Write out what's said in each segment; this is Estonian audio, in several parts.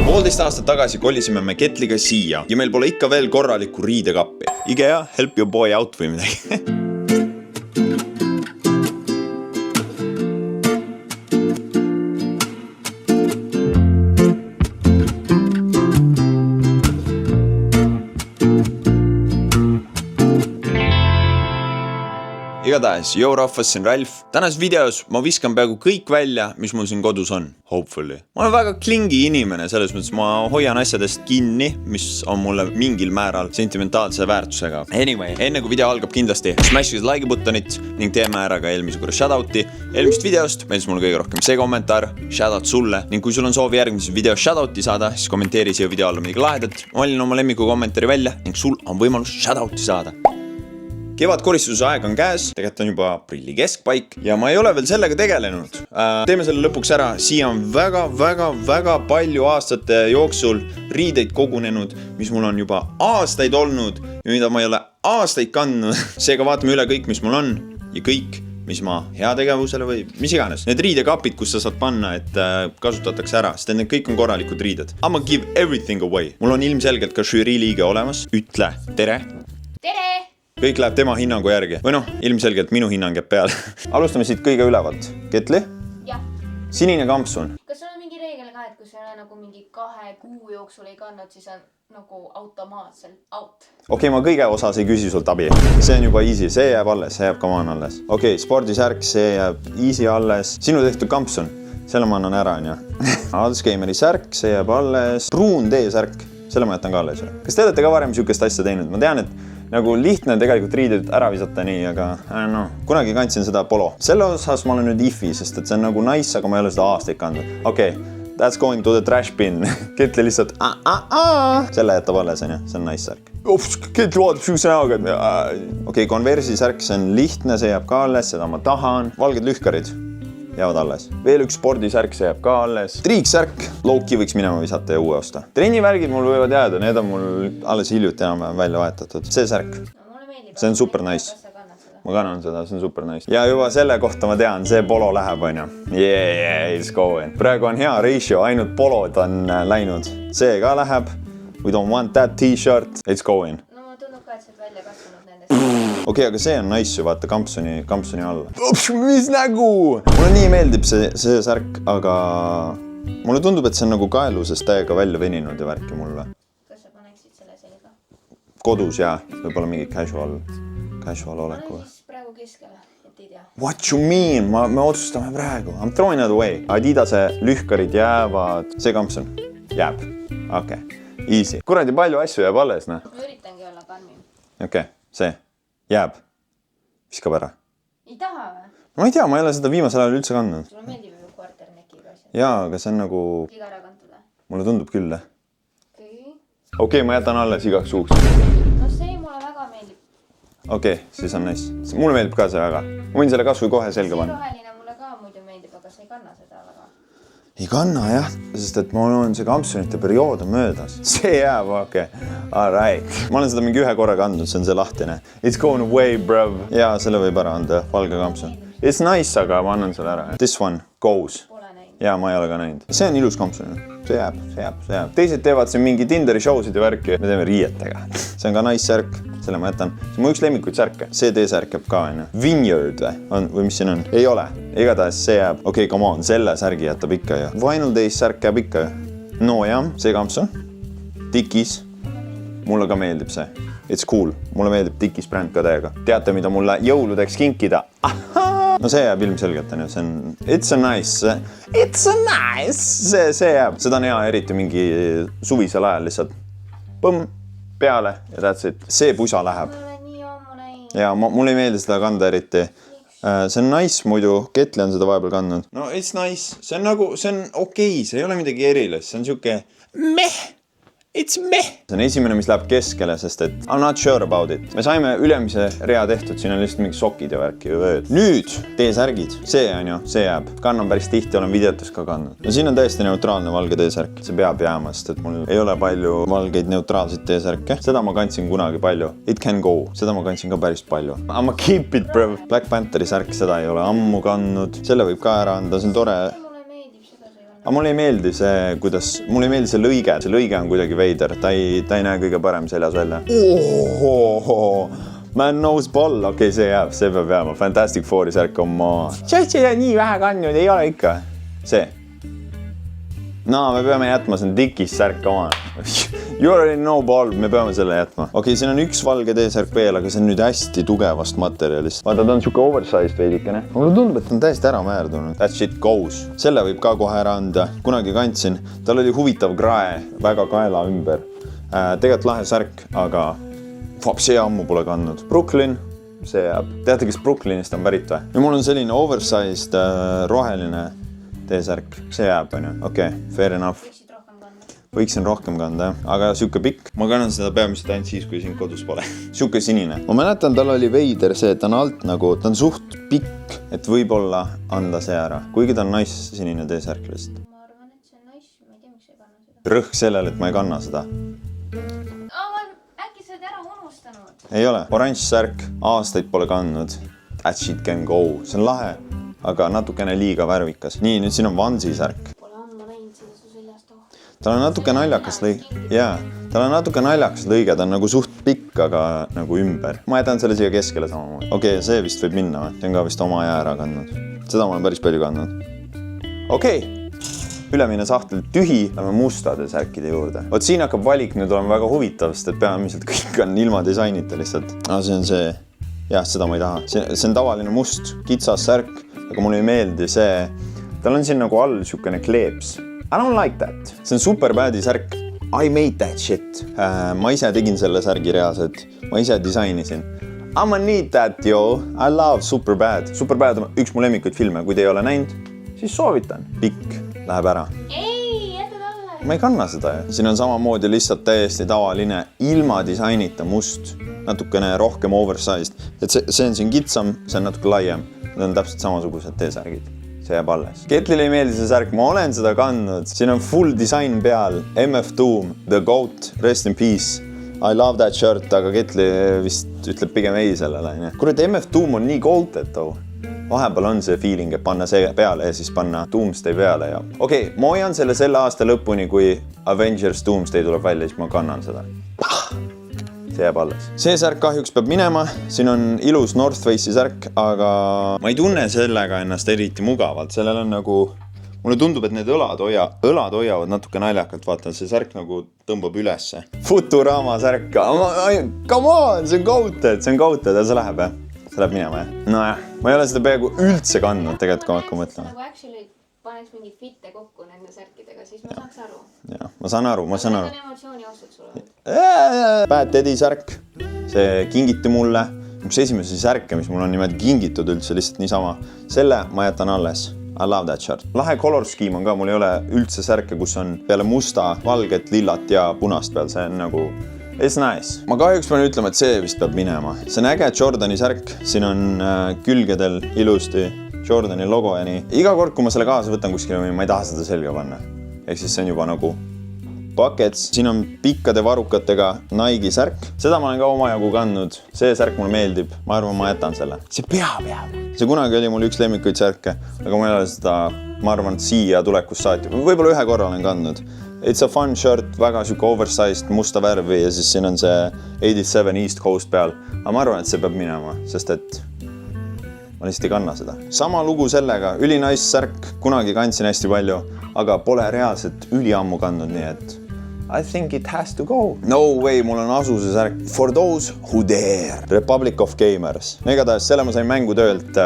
Poolteist aastat tagasi kolisime me Ketliga siia ja meil pole ikka veel korralikku riidekappi. IKEA, help your boy out või midagi. Igatahes, joo rahvas, siin Ralf. Tänas videos ma viskan peaaegu kõik välja, mis mul siin kodus on. Hopefully. Ma olen väga klingi inimene, selles mõttes ma hoian asjadest kinni, mis on mulle mingil määral sentimentaalse väärtusega. Anyway, enne kui video algab kindlasti smash'is like buttonit ning teeme ära ka eelmise korra shoutouti. Eelmist videost meeldis mulle kõige rohkem see kommentaar, shoutout sulle ning kui sul on soovi järgmises videos shoutouti saada, siis kommenteeri siia video alla midagi lahedat. Ma valin oma lemmiku kommentaari välja ning sul on võimalus shoutouti saada. Kevadkoristuse aeg on käes, tegelikult on juba aprilli keskpaik ja ma ei ole veel sellega tegelenud. Teeme selle lõpuks ära, siia on väga palju aastate jooksul riideid kogunenud, mis mul on juba aastaid olnud ja mida ma ei ole aastaid kandnud. Seega vaatame üle kõik, mis mul on ja kõik, mis ma heategevusele või mis iganes. Need riidekapid, kus sa saad panna, et kasutatakse ära, sest need kõik on korralikud riided. I'ma give everything away. Mul on ilmselgelt ka žürii liige olemas. Ütle tere. Tere! Kõik läheb tema hinnangu järgi. Või noh, ilmselgelt minu hinnang jääb peale. Alustame siit kõige ülevalt. Ketli? Jah. Sinine kampsun. Kas sul on mingi reegel ka, et kui sa nagu mingi 2 kuu jooksul ei kannad, siis on nagu automaatselt out? Okei, ma kõige osas ei küsi sult abi. See on juba easy, see jääb alles, see jääb ka maan alles. Okei, spordisärk, see jääb easy alles. Sinu tehtud kampsun, selle ma annan ära, on ju. Alzheimeri särk, see jääb alles. Pruun T-särk, selle ma jätan ka alles. Kas te olete ka varem sihukest asja teinud? Ma tean, et nagu lihtne tegelikult riided ära visata nii, aga no, kunagi kandsin seda polo. Selle osas ma olen nüüd ifi, sest et see on nagu nice, aga ma ei ole seda aastaid kandnud. Okei, that's going to the trash bin. Ketli lihtsalt selle jätab alles, on ju, see on nice särk. Ketli vaatab sihukese näoga. Okei, Converse'i särk, see on lihtne, see jääb ka alles, seda ma tahan. Valged lühkarid jäävad alles. Veel üks spordisärk, see jääb ka alles. Triiksärk, low-key võiks minema visata ja uue osta. Trennivärgid mul võivad jääda, need on mul alles hiljuti enam välja vaetatud. See särk, see on super nice. Ma kannan seda, see on super nice. Ja juba selle kohta ma tean, see polo läheb, on ju. Yeah, it's going. Praegu on hea ratio, ainult polod on läinud. See ka läheb. We don't want that t-shirt. It's going. No ma tundub ka, et see välja kasvanud nendest. Okei, aga see on nice ju, vaata kampsuni alla. Mis nägu? Mulle nii meeldib see särk, aga mulle tundub, et see on nagu kaelusest täiega välja veninud ja värki mulle. Kas sa paneksid selle selga? Kodus jaa, võib-olla mingi casual oleku. Pane siis praegu keskele, et ei tea. What you mean? Me otsustame praegu. I'm throwing it away. Adidase lühkarid jäävad. See kampsun jääb. Okei, easy. Kuradi palju asju jääb alles, noh. Ma üritangi olla karmim. Okei, see jääb. Viskab ära. Ei taha või? Ma ei tea, ma ei ole seda viimasel ajal üldse kandnud. Sulle meeldib ju quarternekiga asjad. Jaa, aga see on nagu... Liga ära kantud või? Mulle tundub küll, Okei. Okei, ma jätan alles igaks suuks. No see mulle väga meeldib. Okei, siis on nice. Mulle meeldib ka see väga. Ma võin selle kasvõi kohe selga panna. Roheline mulle ka muidu meeldib, aga sa ei kanna seda väga. Ei kanna jah, sest et mul on see kampsunite periood on möödas. See jääb, okei. All right. Ma olen seda mingi 1 korra kandnud, see on see lahtine. It's going away, bruv. Jaa, selle võib ära anda, valge kampsun. It's nice, aga ma annan selle ära. This one goes. Pole näinud. Jaa, ma ei ole ka näinud. See on ilus kampsun. See jääb. Teised teevad siin mingi Tinderi showsid ja värki. Me teeme riietega. See on ka nice särk. Selle ma jätan. See on mu üks lemmikuid särke. See T-särk jääb ka, on. Vineyard või mis siin on? Ei ole. Igatahes see jääb. Okei, come on. Selle särgi jätab ikka ju. Vinyl Days särk jääb ikka ju. No jah, see kampsun. Dickies. Mulle ka meeldib see. It's cool. Mulle meeldib Dickies bränd ka täiega. Teate, mida mulle jõuludeks kinkida? No see jääb ilmselgelt, on ju. See on... It's a nice. See jääb. Seda on hea eriti mingi suvisel ajal lihtsalt. Põmm. Peale ja that's it. See pusa läheb. Ja mulle ei meeldi seda kanda eriti. See on nice muidu. Ketli on seda vahepeal kandnud. No it's nice. See on nagu, see on okei. See ei ole midagi erilist. See on siuke meh. It's meh. See on esimene, mis läheb keskele, sest et I'm not sure about it. Me saime ülemise rea tehtud, siin on lihtsalt mingi sokid ja värki ja vööd. Nüüd T-särgid. See on ju, see jääb. Kannan päris tihti, olen videotes ka kandnud. No siin on täiesti neutraalne valge T-särk. See peab jääma, sest et mul ei ole palju valgeid neutraalseid T-särke. Seda ma kandsin kunagi palju. It can go. Seda ma kandsin ka päris palju. I'ma keep it, bro. Black Pantheri särk, seda ei ole ammu kandnud. Selle võib ka ära anda, see on tore. aga mulle ei meeldi see, mulle ei meeldi see lõige on kuidagi veider, ta ei näe kõige parem seljas välja. Man knows ball, okei, see peab jääma, Fantastic Fouri särk on maa. See nii vähe kannud, ei ole ikka. See. No, me peame jätma, see on Dickies särk oma. You already know ball, me peame selle jätma. Okei, siin on üks valge T-särk veel, aga see on nüüd hästi tugevast materjalist. Vaata, ta on siuke oversized veidikene. Mulle tundub, et ta on täiesti ära määrdunud. That shit goes. Selle võib ka kohe ära anda. Kunagi kandsin. Tal oli huvitav krae, väga kaela ümber. Tegelikult lahe särk, aga see ammu pole kandnud. Brooklyn, see jääb. Teate, kes Brooklynist on pärit või? Ja mul on selline oversized roheline T-särk. See jääb, on ju. Okei, fair enough. Võiksin rohkem kanda, aga siuke pikk. Ma kannan seda peamiselt ainult siis, kui siin kodus pole. Siuke sinine. Ma mäletan, tal oli veider see, et ta on alt nagu, ta on suht pikk, et võib-olla anda see ära. Kuigi ta on sinine T-särk lihtsalt. Ma arvan, et see on ma ei tea, miks ei kanna seda. Rõhk sellele, et ma ei kanna seda. Äkki sa oled ära unustanud? Ei ole. Oranž särk, aastaid pole kandnud. That shit can go. See on lahe, aga natukene liiga värvikas. Nii, nüüd siin on Vansi särk. Tal on natuke naljakas lõige, ta on nagu suht pikk, aga nagu ümber. Ma jätan selle siia keskele samamoodi. Okei, see vist võib minna või? See on ka vist oma aja ära kandnud. Seda ma olen päris palju kandnud. Okei, ülemine sahtel tühi, lähme mustade särkide juurde. Oot, siin hakkab valik nüüd olema väga huvitav, sest et peamiselt kõik on ilma disainita lihtsalt. See on see, jah, seda ma ei taha. See on tavaline must, kitsas särk, aga mulle ei meeldi see. Tal on siin nagu all siukene kleeps. I don't like that. See on Superbadi särk. I made that shit. Ma ise tegin selle särgi reaalselt. Ma ise disainisin. I'ma need that, yo. I love Superbad. Superbad on üks mu lemmikuid filme. Kui te ei ole näinud, siis soovitan. Pikk. Läheb ära. Ei, jätad alla. Ma ei kanna seda. Siin on samamoodi lihtsalt täiesti tavaline ilma disainita must. Natukene rohkem oversized. Et see on siin kitsam, see on natuke laiem. Need on täpselt samasugused T-särgid. See jääb alles. Ketlile ei meeldi see särk, ma olen seda kandnud. Siin on full disain peal. MF Doom, The Goat, Rest in Peace. I love that shirt, aga Ketli vist ütleb pigem ei sellele. Kurat, MF Doom on nii goated too. Vahepeal on see feeling, et panna see peale ja siis panna Doomsday peale. Okei, ma hoian selle aasta lõpuni, kui Avengers Doomsday tuleb välja, siis ma kannan seda. See jääb alles. See särk kahjuks peab minema. Siin on ilus North Face'i särk, aga ma ei tunne sellega ennast eriti mugavalt. Sellel on nagu, mulle tundub, et need õlad hoiavad natuke naljakalt. Vaata, see särk nagu tõmbab ülesse. Futurama särk. Come on, see on goated, ja see läheb, jah? See läheb minema, jah? Nojah, ma ei ole seda peaaegu üldse kandnud tegelikult, kui ma hakkan mõtlema. Nagu actually paneks mingi fitte kokku nende särkidega, siis ma saaks aru. Jah, ma saan aru. Need on emotsiooni ostud sulle. Bad Daddy särk, see kingiti mulle. Üks esimesi särke, mis mul on niimoodi kingitud üldse lihtsalt niisama. Selle ma jätan alles. I love that shirt. Lahe color scheme on ka, mul ei ole üldse särke, kus on peale musta, valget, lillat ja punast peal. See on nagu, it's nice. Ma kahjuks pean ütlema, et see vist peab minema. See on äge Jordani särk. Siin on külgedel ilusti Jordani logo ja nii. Iga kord, kui ma selle kaasa võtan kuskile, ma ei taha seda selga panna. Ehk siis see on juba nagu buckets. Siin on pikkade varukatega Nike särk. Seda ma olen ka omajagu kandnud. See särk mulle meeldib. Ma arvan, ma jätan selle. See peab jääb. See kunagi oli mul üks lemmikuid särke, aga ma ei ole seda, ma arvan, siia tulekus saati. Võib-olla ühe korra olen kandnud. It's a fun shirt, väga siuke oversized, musta värvi ja siis siin on see 87 East Coast peal. Aga ma arvan, et see peab minema, sest et ma lihtsalt ei kanna seda. Sama lugu sellega, nice särk, kunagi kandsin hästi palju, aga pole reaalselt üliammu kandnud, nii et I think it has to go. No way, mul on Asuse särk. For those who dare. Republic of Gamers. Igatahes selle ma sain mängutöölt,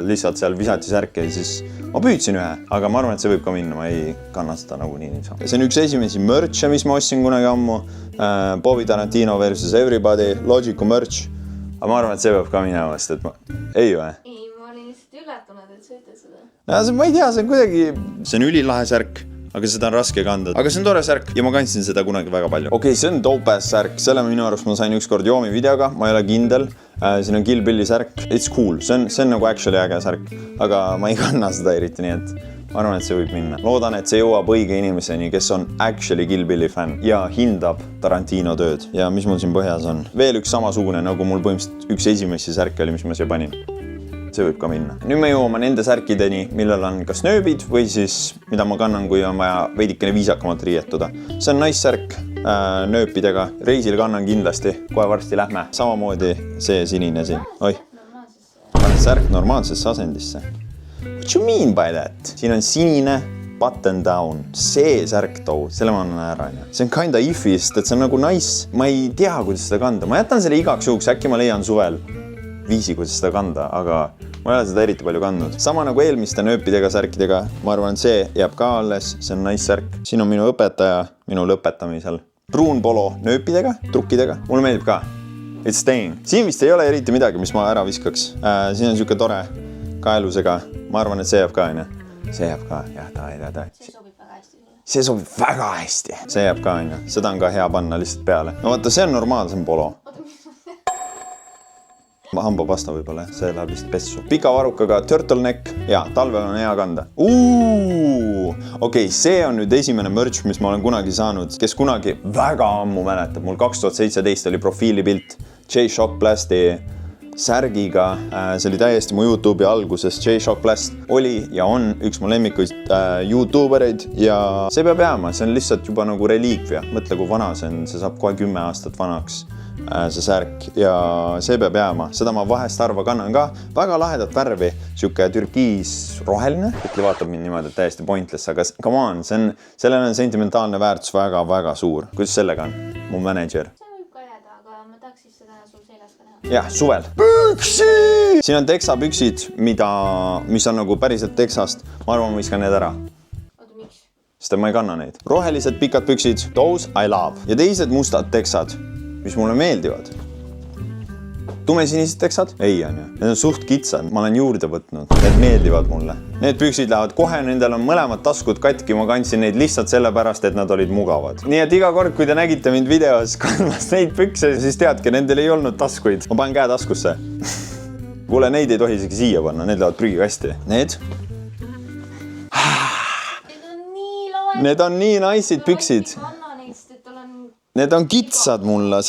lihtsalt seal visati särke ja siis ma püüdsin ühe, aga ma arvan, et see võib ka minna, ma ei kanna seda nagu nii niisama. See on üks esimesi merch'e, mis ma ostsin kunagi ammu. Bobby Tarantino versus Everybody, Logicu merch. Aga ma arvan, et see peab ka minema, sest et ma... Ei või? Ei, ma olin lihtsalt üllatunud, et sa ütled seda. Ma ei tea, see on kuidagi... See on ülilahe särk. Aga seda on raske kanda. Aga see on tore särk ja ma kandsin seda kunagi väga palju. Okei, see on dope ass särk. Selle minu arust ma sain ükskord Joomi videoga. Ma ei ole kindel. Siin on Kill Billi särk. It's cool. See on nagu actually äge särk. Aga ma ei kanna seda eriti, nii et ma arvan, et see võib minna. Loodan, et see jõuab õige inimeseni, kes on actually Kill Billi fan ja hindab Tarantino tööd. Ja mis mul siin põhjas on? Veel üks samasugune, nagu mul põhimõtteliselt üks esimesi särke oli, mis ma siia panin. see võib ka minna. Nüüd me jõuame nende särkideni, millel on kas nööbid või siis, mida ma kannan, kui on vaja veidikene viisakamalt riietuda. See on naissärk nööpidega. Reisil kannan kindlasti, kohe varsti lähme. Samamoodi see sinine siin. Oih, särk normaalsesse asendisse. What you mean by that? Siin on sinine button down. See särk too, selle ma annan ära. See on kinda iffy, sest et see on nagu nice. Ma ei tea, kuidas seda kanda. Ma jätan selle igaks juhuks, äkki ma leian suvel viisi, kuidas seda kanda, aga ma ei ole seda eriti palju kandnud. Sama nagu eelmiste nööpidega, särkidega. Ma arvan, et see jääb ka alles. See on nice särk. Siin on minu õpetaja minu lõpetamisel. Pruun polo nööpidega, trukkidega. Mulle meeldib ka. It's staying. Siin vist ei ole eriti midagi, mis ma ära viskaks. Siin on siuke tore kaelusega. Ma arvan, et see jääb ka, on. See jääb ka, jah, ta. See sobib väga hästi sulle. See sobib väga hästi. See jääb ka, on. Seda on ka hea panna lihtsalt peale. No vaata, see on normaalsem polo. Hambapasta võib-olla, see läheb lihtsalt pessu. Pika varukaga turtleneck ja talvel on hea kanda. Okei, see on nüüd esimene merch, mis ma olen kunagi saanud. Kes kunagi väga ammu mäletab, mul 2017 oli profiilipilt J-Shock Plasti särgiga. See oli täiesti mu YouTube'i alguses. J-Shock Plast oli ja on üks mu lemmikuid YouTubereid ja see peab jääma. See on lihtsalt juba nagu reliikvia. Mõtle, kui vana see on. See saab kohe 10 aastat vanaks. See särk ja see peab jääma. Seda ma vahest harva kannan ka. Väga lahedat värvi, siuke türkiis roheline. Ütle vaatab mind niimoodi, et täiesti pointless, aga come on, sellel on sentimentaalne väärtus väga-väga suur. Kuidas sellega on? Mu manager. See võib ka jääda, aga ma tahaks siis seda sul seljas ka näha. Jah, suvel. Püksi! Siin on teksa püksid, mis on nagu päriselt teksast. Ma arvan, ma viskan need ära. Oota, miks? Sest ma ei kanna neid. Rohelised pikad püksid, those I love. Ja teised mustad teksad, mis mulle meeldivad. Tumesinised teksad? Ei on ju. Need on suht kitsad. Ma olen juurde võtnud. Need meeldivad mulle. Need püksid lähevad kohe, nendel on mõlemad taskud katki. Ma kandsin neid lihtsalt sellepärast, et nad olid mugavad. Nii et iga kord, kui te nägite mind videos kandmas neid pükse, siis teadke, nendel ei olnud taskuid. Ma panen käe taskusse. Kuule, neid ei tohi isegi siia panna. Need lähevad prügikasti. Need on nii nice'id püksid. Need on kitsad mulle.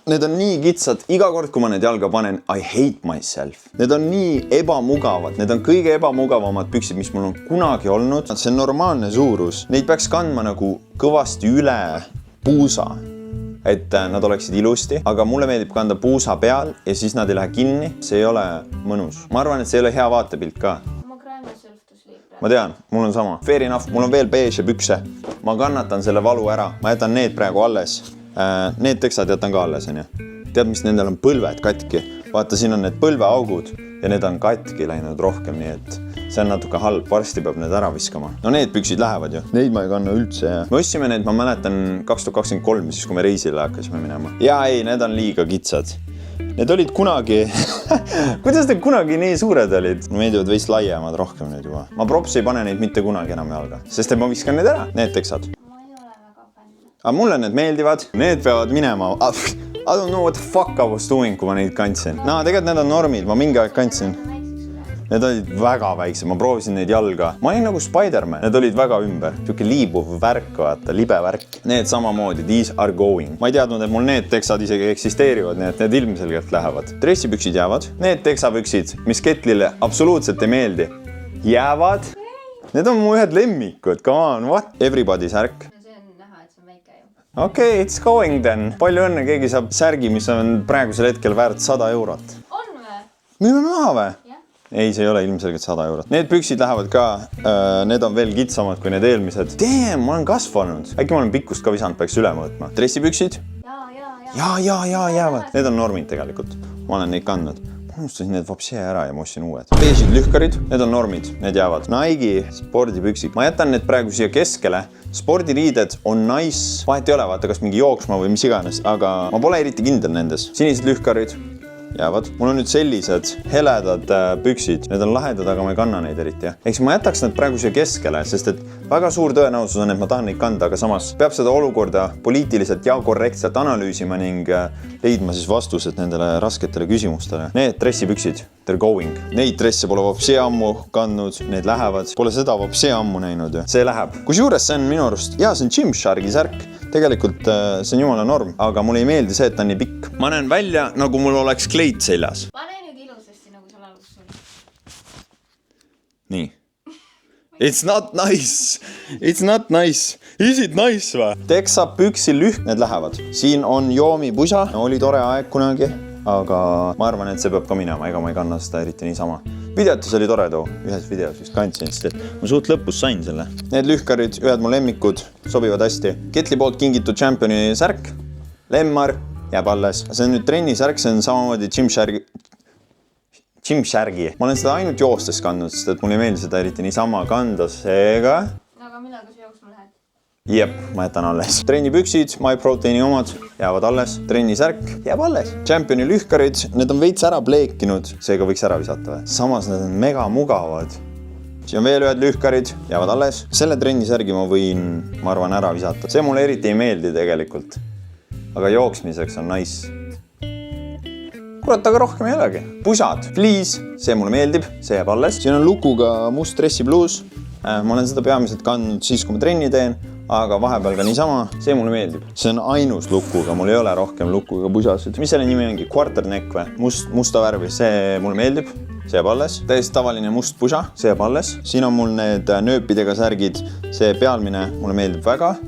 Need on nii kitsad. Iga kord, kui ma need jalga panen, I hate myself. Need on nii ebamugavad. Need on kõige ebamugavamad püksid, mis mul on kunagi olnud. See on normaalne suurus. Neid peaks kandma nagu kõvasti üle puusa, et nad oleksid ilusti. Aga mulle meeldib kanda puusa peal ja siis nad ei lähe kinni. See ei ole mõnus. Ma arvan, et see ei ole hea vaatepilt ka. Ma tean, mul on sama. Fair enough, mul on veel beige pükse. Ma kannatan selle valu ära. Ma jätan need praegu alles. Need teksad jätan ka alles, on ju. Tead, mis nendel on põlved katki? Vaata, siin on need põlveaugud ja need on katki läinud rohkem, nii et see on natuke halb. Varsti peab need ära viskama. No need püksid lähevad ju. Neid ma ei kanna üldse. Me ostsime need, ma mäletan 2023, siis kui me reisile hakkasime minema. Ja ei, need on liiga kitsad. Need olid kunagi, kuidas need kunagi nii suured olid? Meeldivad veist laiemad rohkem nüüd juba. Ma props ei pane neid mitte kunagi enam jalga, sest et ma viskan need ära, need teksad. Ma ei ole väga fänn. Aga mulle need meeldivad, need peavad minema. I don't know what the fuck I was doing, kui ma neid kandsin. Tegelikult need on normid, ma mingi aeg kandsin. Need olid väga väiksed, ma proovisin neid jalga. Ma olin nagu Spider-Man, need olid väga ümber. Siuke liibuv värk, vaata, libe värk. Need samamoodi, these are going. Ma ei teadnud, et mul need teksad isegi eksisteerivad, nii et need ilmselgelt lähevad. Dressipüksid jäävad. Need teksapüksid, mis Ketlile absoluutselt ei meeldi, jäävad. Need on mu ühed lemmikud, come on, what? Everybody särk. See on näha, et see on väike ju. Okay, it's going then. Palju õnne, keegi saab särgi, mis on praegusel hetkel väärt 100 eurot. On või? Müüme maha või? Ei, see ei ole ilmselgelt 100 eurot. Need püksid lähevad ka, need on veel kitsamad kui need eelmised. Damn, ma olen kasvanud. Äkki ma olen pikkust ka visanud, peaks üle mõõtma. Dressipüksid? Jäävad. Need on normid tegelikult. Ma olen neid kandnud. Ma unustasin need vapsee ära ja ma ostsin uued. Beežid lühkarid, need on normid, need jäävad. Nike spordipüksid. Ma jätan need praegu siia keskele. Spordiriided on nice. Vahet ei ole, vaata kas mingi jooksma või mis iganes, aga ma pole eriti kindel nendes. Sinised lühkarid jäävad. Mul on nüüd sellised heledad püksid. Need on lahedad, aga ma ei kanna neid eriti. Eks ma jätaks need praegu siia keskele, sest et väga suur tõenäosus on, et ma tahan neid kanda, aga samas peab seda olukorda poliitiliselt ja korrektselt analüüsima ning leidma siis vastused nendele rasketele küsimustele. Need dressipüksid, they're going. Neid dresse pole vapsee ammu kandnud, need lähevad. Pole seda vapsee ammu näinud. See läheb. Kusjuures see on minu arust, jaa, see on Gymsharki särk. Tegelikult see on jumala norm, aga mulle ei meeldi see, et ta on nii pikk. Ma näen välja, nagu mul oleks kleit seljas. Pane nüüd ilusasti, nagu sul alguses oli. nii. It's not nice. It's not nice. Is it nice va? Teksa püksi lühk, need lähevad. Siin on Joomi pusa. Oli tore aeg kunagi, aga ma arvan, et see peab ka minema. Ega ma ei kanna seda eriti niisama. Videotes oli tore too. Ühes videos vist kandsin, sest ma suht lõpus sain selle. Need lühkarid, ühed mu lemmikud, sobivad hästi. Ketli poolt kingitud Championi särk. Lemmar jääb alles. See on nüüd trenni särk, see on samamoodi Gymshargi. Ma olen seda ainult joostes kandnud, sest et mul ei meeldi seda eriti niisama kanda, seega... Aga millega sa jooksma lähed? Jep, ma jätan alles. Trennipüksid, MyProteini omad jäävad alles. Trenni särk jääb alles. Championi lühkarid, need on veits ära pleekinud, seega võiks ära visata või? Samas need on mega mugavad. Siin on veel ühed lühkarid, jäävad alles. Selle trenni särgi ma võin, ma arvan, ära visata. See mulle eriti ei meeldi tegelikult. Aga jooksmiseks on nice. Kurat, aga rohkem ei olegi. Pusad, fliis, see mulle meeldib, see jääb alles. Siin on lukuga must dressi bluus. Ma olen seda peamiselt kandnud siis, kui ma trenni teen, aga vahepeal ka niisama. See mulle meeldib. See on ainus lukuga, mul ei ole rohkem lukuga pusasid. Mis selle nimi ongi? Quarter neck või? Musta värvi, see mulle meeldib. See jääb alles. Täiesti tavaline must pusa, see jääb alles. Siin on mul need nööpidega särgid. See pealmine mulle meeldib väga.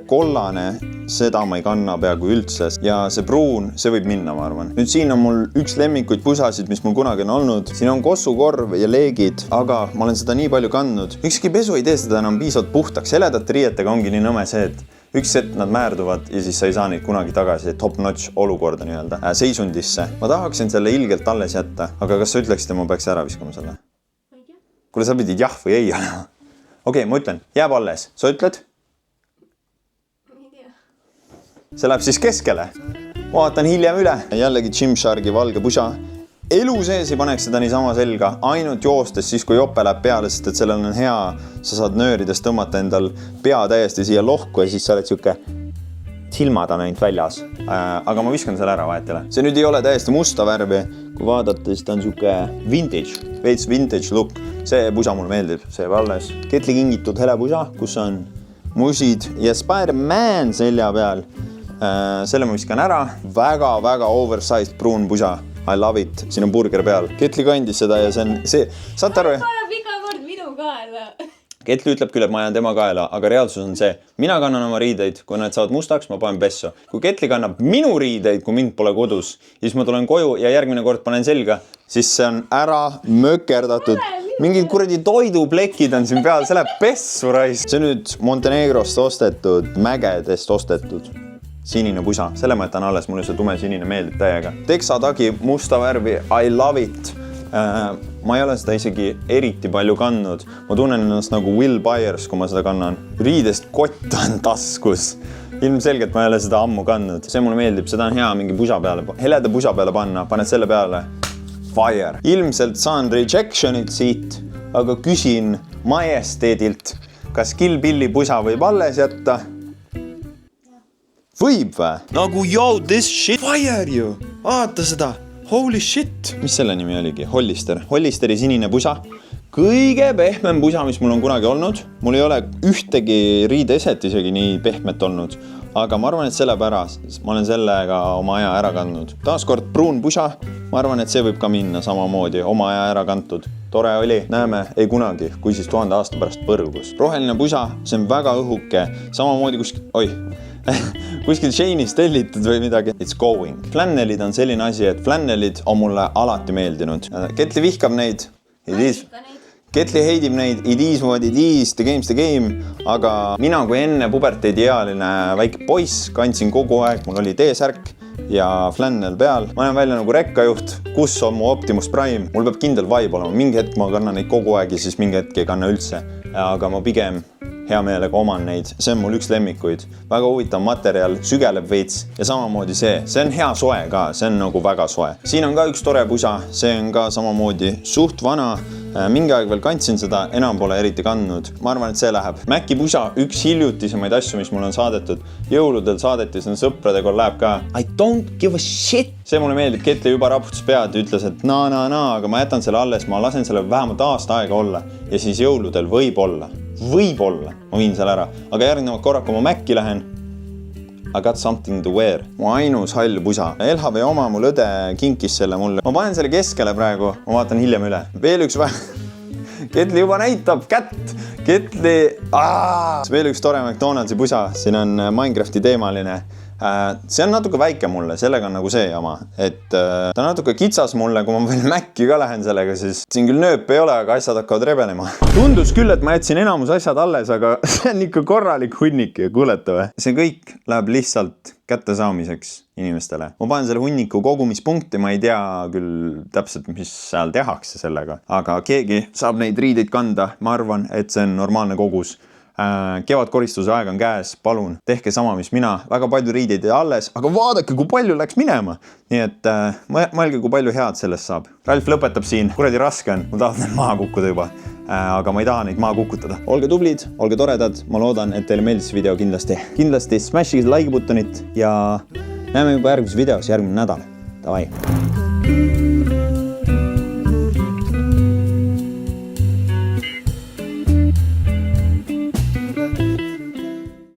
Kollane, seda ma ei kanna peaaegu üldse ja see pruun, see võib minna, ma arvan. Nüüd siin on mul üks lemmikuid pusasid, mis mul kunagi on olnud. Siin on kossukorv ja leegid, aga ma olen seda nii palju kandnud. Ükski pesu ei tee seda enam piisavalt puhtaks. Heledate riietega ongi nii nõme see, et üks hetk nad määrduvad ja siis sa ei saa neid kunagi tagasi top-notch olukorda nii-öelda seisundisse. Ma tahaksin selle ilgelt alles jätta, aga kas sa ütleksid, et ma peaks ära viskama selle? Kuule, sa pidid jah või ei olema. Okei, ma ütlen, jääb alles. Sa ütled? See läheb siis keskele. Vaatan hiljem üle. Jällegi Gymshargi valge pusa. Elu sees ei paneks seda niisama selga. Ainult joostes siis, kui jope läheb peale, sest et sellel on hea. Sa saad nöörides tõmmata endal pea täiesti siia lohku ja siis sa oled siuke silmad on ainult väljas. Aga ma viskan selle ära vahetele. See nüüd ei ole täiesti musta värvi. Kui vaadata, siis ta on siuke vintage. Veits vintage look. See pusa mulle meeldib. See alles. Ketli kingitud hele pusa, kus on musid ja Spider-Man selja peal. Selle ma viskan ära. Väga oversized pruun pusa. I love it. Siin on burger peal. Ketli kandis seda ja see on see. Saate aru? Ajab iga kord minu kaela. Ketli ütleb küll, et ma ajan tema kaela, aga reaalsus on see. Mina kannan oma riideid, kui nad saavad mustaks, ma panen pesso. Kui Ketli kannab minu riideid, kui mind pole kodus, siis ma tulen koju ja järgmine kord panen selga, siis see on ära mökerdatud. Mingid kuradi toiduplekid on siin peal, see läheb pessu rais. See on nüüd Montenegrost ostetud, mägedest ostetud. Sinine pusa, selle ma jätan alles, mulle see tume sinine meeldib täiega. Teksa tagi musta värvi, I love it. Ma ei ole seda isegi eriti palju kandnud. Ma tunnen ennast nagu Will Byers, kui ma seda kannan. Riidest kott on taskus. Ilmselgelt ma ei ole seda ammu kandnud. See mulle meeldib, seda on hea mingi pusa peale, heleda pusa peale panna, paned selle peale. Fire. Ilmselt saan rejectionit siit, aga küsin Majesteedilt, kas Kill Billi pusa võib alles jätta? Võib või? Nagu yo, this shit fire ju. Vaata seda. Holy shit. Mis selle nimi oligi? Hollister. Hollisteri sinine pusa. Kõige pehmem pusa, mis mul on kunagi olnud. Mul ei ole ühtegi riideeset isegi nii pehmet olnud. Aga ma arvan, et selle pärast ma olen sellega oma aja ära kandnud. Taaskord pruun pusa. Ma arvan, et see võib ka minna samamoodi. Oma aja ära kantud. Tore oli. Näeme, ei kunagi, kui siis 1000 aasta pärast põrgus. Roheline pusa, see on väga õhuke. Samamoodi kuskil Shane'is tellitud või midagi. It's going. Flannelid on selline asi, et flannelid on mulle alati meeldinud. Ketli vihkab neid. Ketli heidib neid. It is what it is. The game's the game. Aga mina kui enne puberteediealine väike poiss kandsin kogu aeg. Mul oli T-särk ja flannel peal. Ma olen välja nagu rekkajuht. Kus on mu Optimus Prime? Mul peab kindel vibe olema. Mingi hetk ma kannan neid kogu aeg ja siis mingi hetk ei kanna üldse. Aga ma pigem hea meelega oman neid. See on mul üks lemmikuid. Väga huvitav materjal, sügeleb veits ja samamoodi see. See on hea soe ka, see on nagu väga soe. Siin on ka üks tore pusa, see on ka samamoodi suht vana. Mingi aeg veel kandsin seda, enam pole eriti kandnud. Ma arvan, et see läheb. Mäki pusa, üks hiljutisemaid asju, mis mul on saadetud. Jõuludel saadeti, see on sõpradega läheb ka. I don't give a shit. See mulle meeldib, Ketli juba raputas pead ja ütles, et aga ma jätan selle alles, ma lasen selle vähemalt aasta aega olla. Ja siis jõuludel võib-olla, ma viin selle ära. Aga järgnevalt korraga ma Mäkki lähen. I got something to wear. Mu ainus hall pusa. LHV oma mul õde kinkis selle mulle. Ma panen selle keskele praegu, ma vaatan hiljem üle. Veel üks Ketli juba näitab kätt. Ketli, veel üks tore McDonaldsi pusa, siin on Minecrafti teemaline. See on natuke väike mulle, sellega on nagu see jama, et ta on natuke kitsas mulle, kui ma veel Maci ka lähen sellega, siis siin küll nööp ei ole, aga asjad hakkavad rebelema. Tundus küll, et ma jätsin enamus asjad alles, aga see on ikka korralik hunnik ja kuulete või? See kõik läheb lihtsalt kättesaamiseks inimestele. Ma panen selle hunniku kogumispunkti, ma ei tea küll täpselt, mis seal tehakse sellega, aga keegi saab neid riideid kanda, ma arvan, et see on normaalne kogus. Kevadkoristuse aeg on käes, palun, tehke sama, mis mina. Väga palju riideid ei alles, aga vaadake, kui palju läks minema. Nii et mõelge, kui palju head sellest saab. Ralf lõpetab siin, kuradi raske on, ma tahan need maha kukkuda juba, aga ma ei taha neid maha kukutada. Olge tublid, olge toredad, ma loodan, et teile meeldis video kindlasti. Kindlasti smashige like buttonit ja näeme juba järgmises videos järgmine nädal. Davai!